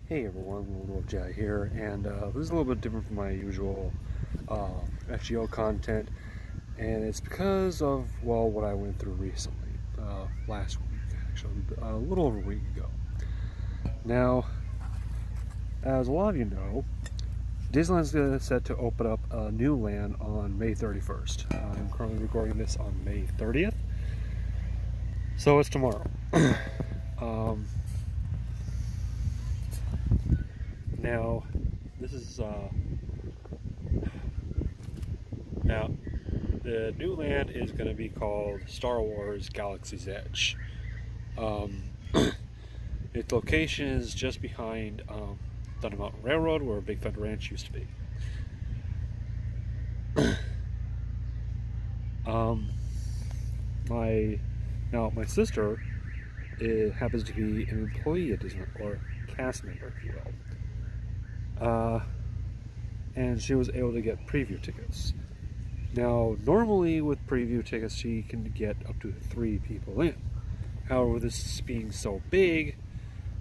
Hey everyone, LWJ here, and this is a little bit different from my usual FGO content, and it's because of, well, what I went through recently, last week, actually, a little over a week ago. Now, as a lot of you know, Disneyland's set to open up a new land on May 31st. I'm currently recording this on May 30th, so it's tomorrow. Now, this is, now, the new land is going to be called Star Wars Galaxy's Edge. Its location is just behind Thunder Mountain Railroad, where Big Thunder Ranch used to be. My sister happens to be an employee at Disneyland, or cast member, if you will. And she was able to get preview tickets. Now, normally with preview tickets, she can get up to 3 people in. However, this being so big,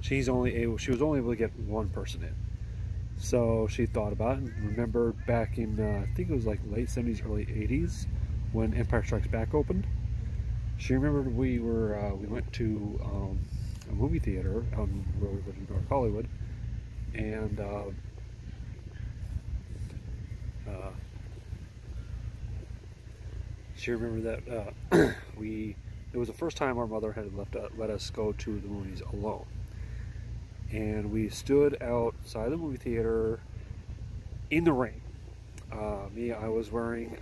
she was only able to get 1 person in. So she thought about it and remembered back in, I think it was like late 70s, early 80s, when Empire Strikes Back opened. She remembered we went to a movie theater out in North Hollywood, and she remembered that it was the first time our mother had let us go to the movies alone, and we stood outside the movie theater in the rain. I was wearing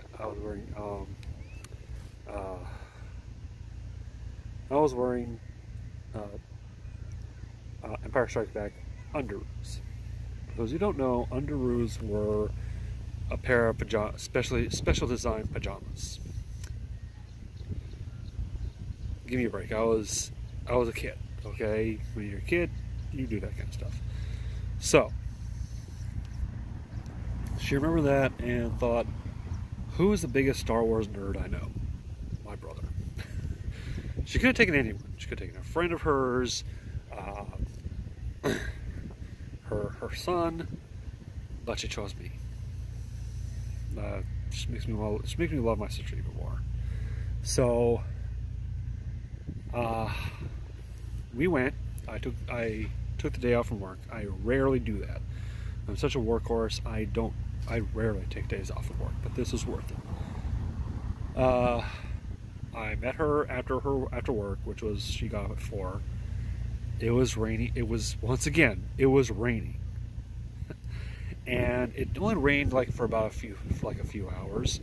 Empire Strikes Back underoos. For those who don't know, underoos were a pair of special designed pajamas. Give me a break. I was a kid, okay? When you're a kid, you do that kind of stuff. So she remembered that and thought, who is the biggest Star Wars nerd I know? My brother. She could have taken anyone. She could have taken a friend of hers, her son, but she chose me. Just makes me love my sister even more. So we went. I took the day off from work. I rarely do that. I'm such a workhorse. I rarely take days off of work, but this was worth it. I met her after work, which was, she got up at 4. It was rainy. It was raining. And it only rained like for about a few hours.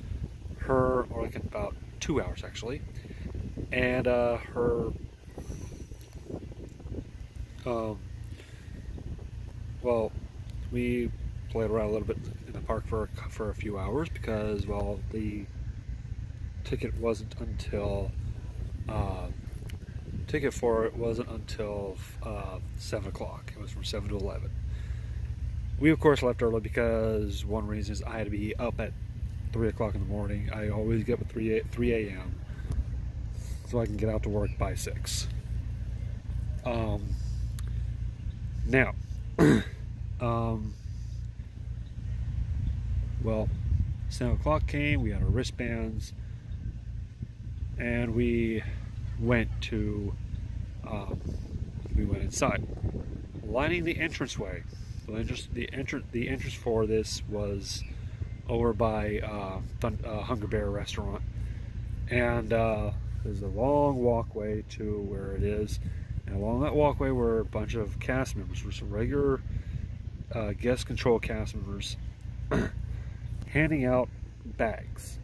Or like about 2 hours actually. And well, we played around a little bit in the park for a few hours because, well, the ticket wasn't until 7 o'clock. It was from 7 to 11. We of course left early because one reason is I had to be up at 3 o'clock in the morning. I always get up at 3 a.m. so I can get out to work by 6. Now, well, 7 o'clock came. We had our wristbands, and we went inside. Lining the entranceway. The entrance for this was over by Hunger Bear restaurant, and there's a long walkway to where it is, and along that walkway were a bunch of cast members, some regular guest control cast members, handing out bags,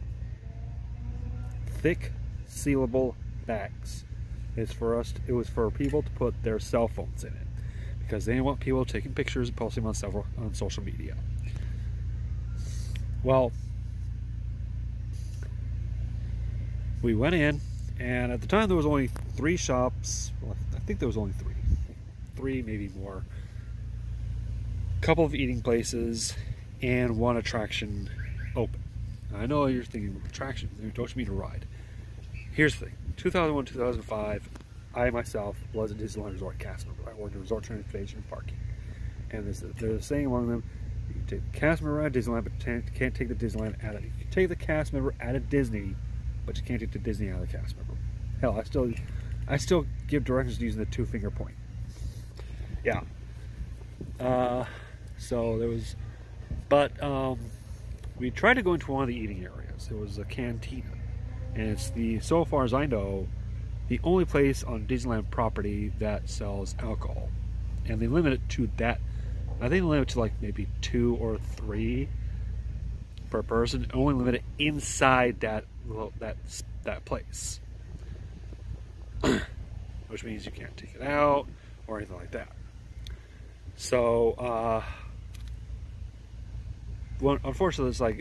thick sealable bags. It was for people to put their cell phones in it, because they didn't want people taking pictures and posting them on social media. Well, we went in, and at the time there was only 3 shops. Well, I think there was only 3, maybe more. A couple of eating places and 1 attraction open. I know you're thinking, attraction, don't you mean a ride? Here's the thing. 2001, 2005, I myself was a Disneyland Resort cast member. I worked in resort transportation and parking. And there's a saying among them: you can take the cast member out of Disneyland, but can't take the Disneyland out of it. You can take the cast member out of Disney, but you can't take the Disney out of the cast member. Hell, I still give directions using the 2-finger point. Yeah. So there was, but we tried to go into one of the eating areas. It was a cantina, and it's so far as I know, the only place on Disneyland property that sells alcohol, and they limit it to that. I think they limit it to like maybe 2 or 3 per person. Only limit it inside that place, which means you can't take it out or anything like that. So, well, unfortunately, it's like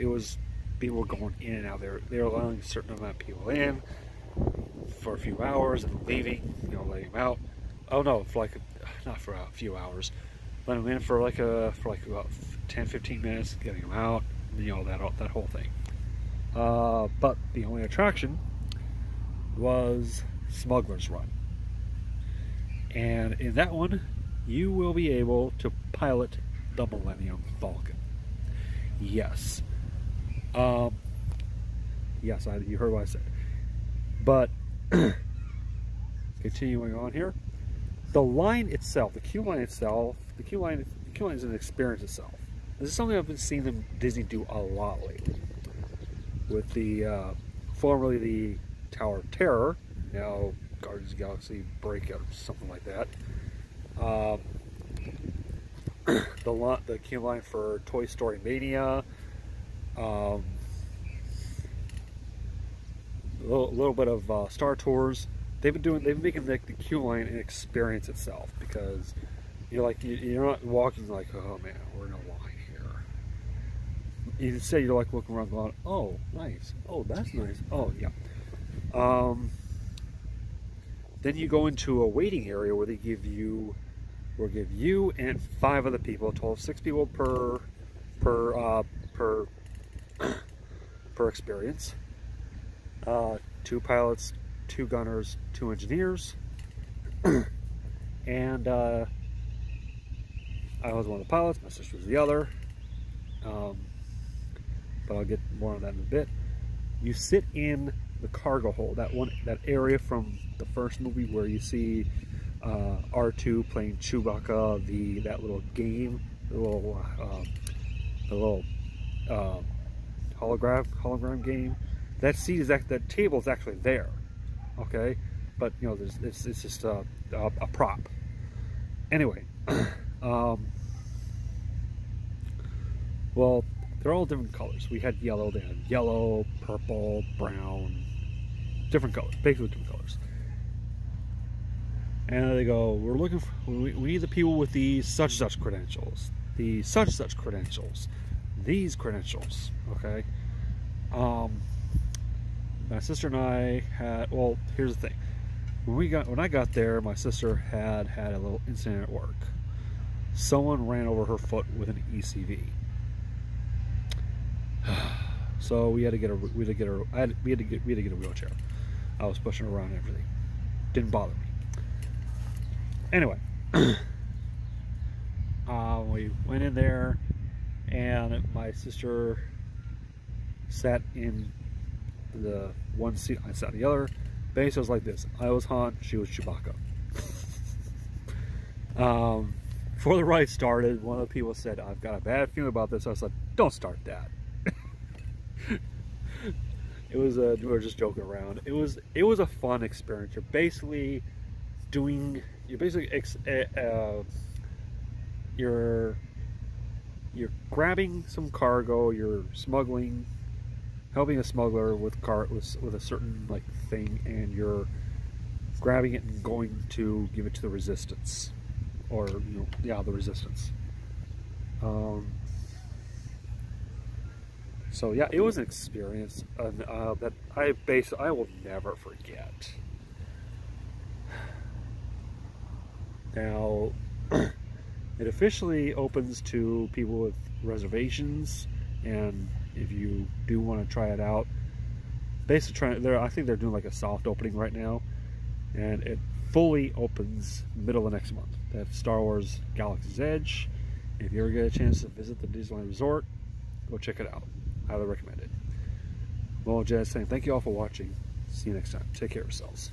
people were going in and out there. They were allowing a certain amount of people in for a few hours and leaving, letting them out. Oh no, for like not for a few hours, letting them in for like about 10-15 minutes, getting them out, that whole thing. But the only attraction was Smuggler's Run, and in that one, you will be able to pilot the Millennium Falcon. Yes. Yes, you heard what I said. But continuing on here, the line itself, the queue line itself, the queue line is an experience itself. This is something I've been seeing Disney do a lot lately. With the formerly the Tower of Terror, now Guardians of the Galaxy Breakout, something like that. The queue line for Toy Story Mania, a little bit of Star Tours. They've been making the queue line an experience itself, because you're not walking like, oh man, we're in a line here. Instead, you're like looking around, going, oh nice, oh that's nice, oh yeah. Then you go into a waiting area where they give you and 5 other people, a total of 6 people per experience. 2 pilots, 2 gunners, 2 engineers, and I was one of the pilots. My sister was the other. But I'll get more on that in a bit. You sit in the cargo hold, that area from the first movie where you see R2 playing Chewbacca, that little game, the little hologram game. That seat that table is actually there, okay? But it's just a prop. Anyway, well, they're all different colors. We had yellow, they had yellow, purple, brown, different colors, basically different colors. And they go, we're looking for, we need the people with the such credentials, the such credentials, these credentials, okay? My sister and I had, well, here's the thing. When I got there, my sister had a little incident at work. Someone ran over her foot with an ECV. So we had to get a wheelchair. I was pushing her around and everything. Didn't bother me. Anyway, we went in there, and my sister sat in the one seat, I sat in the other. Basically, it was like this: I was Han, she was Chewbacca. Before the ride started, one of the people said, "I've got a bad feeling about this." I said, "Don't start that." It was we were just joking around. It was a fun experience. You're basically you're grabbing some cargo, you're smuggling, helping a smuggler with a certain thing, and you're grabbing it and going to give it to the resistance, or the resistance. So yeah, it was an experience that I will never forget. Now, it officially opens to people with reservations, and if you do want to try it out, basically I think they're doing like a soft opening right now, and it fully opens middle of next month. They have Star Wars Galaxy's Edge, If you ever get a chance to visit the Disneyland Resort, go check it out. Highly recommend it. Well, Jazz saying thank you all for watching. See you next time. Take care of yourselves.